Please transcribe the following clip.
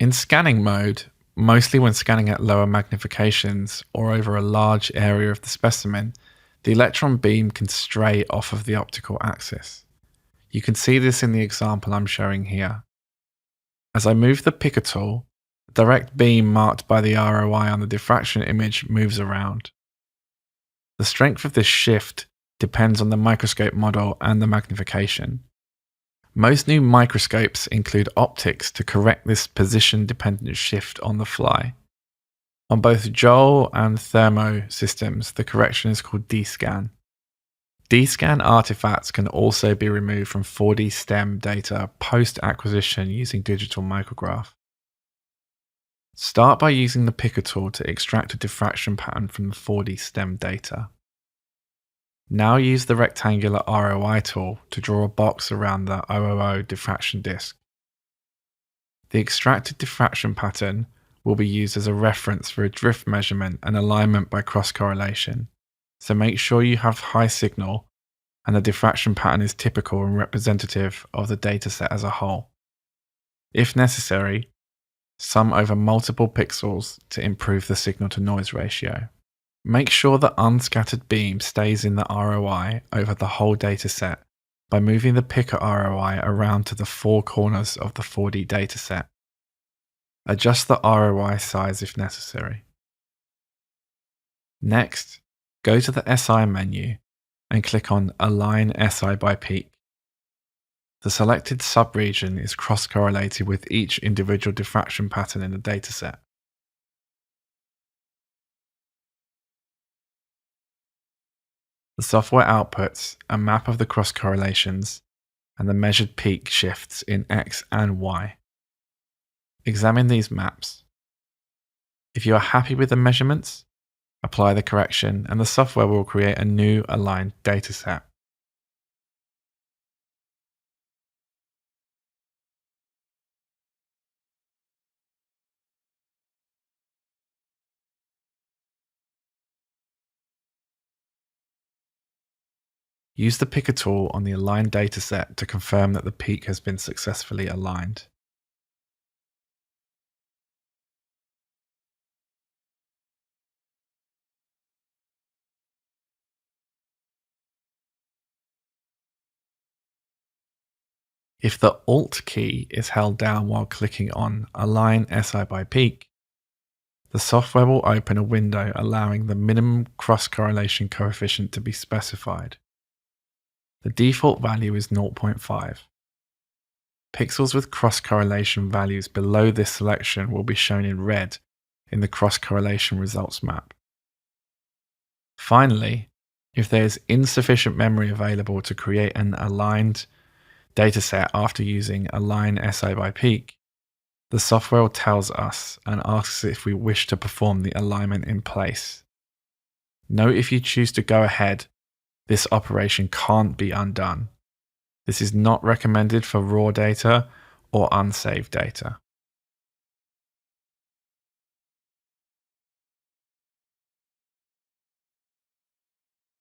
In scanning mode, mostly when scanning at lower magnifications or over a large area of the specimen, the electron beam can stray off of the optical axis. You can see this in the example I'm showing here. As I move the picker tool, the direct beam marked by the ROI on the diffraction image moves around. The strength of this shift depends on the microscope model and the magnification. Most new microscopes include optics to correct this position-dependent shift on the fly. On both Joule and Thermo systems, the correction is called D-scan. D-scan artifacts can also be removed from 4D STEM data post-acquisition using digital micrograph. Start by using the picker tool to extract a diffraction pattern from the 4D STEM data. Now use the rectangular ROI tool to draw a box around the 000 diffraction disk. The extracted diffraction pattern will be used as a reference for a drift measurement and alignment by cross-correlation, so make sure you have high signal and the diffraction pattern is typical and representative of the dataset as a whole. If necessary, sum over multiple pixels to improve the signal-to-noise ratio. Make sure the unscattered beam stays in the ROI over the whole dataset by moving the picker ROI around to the four corners of the 4D dataset. Adjust the ROI size if necessary. Next, go to the SI menu and click on Align SI by Peak. The selected subregion is cross-correlated with each individual diffraction pattern in the dataset. The software outputs a map of the cross-correlations and the measured peak shifts in X and Y. Examine these maps. If you are happy with the measurements, apply the correction and the software will create a new aligned dataset. Use the picker tool on the aligned dataset to confirm that the peak has been successfully aligned. If the Alt key is held down while clicking on Align SI by Peak, the software will open a window allowing the minimum cross-correlation coefficient to be specified. The default value is 0.5. Pixels with cross-correlation values below this selection will be shown in red in the cross-correlation results map. Finally, if there is insufficient memory available to create an aligned dataset after using Align SI by Peak, the software tells us and asks if we wish to perform the alignment in place. Note if you choose to go ahead, this operation can't be undone. This is not recommended for raw data or unsaved data.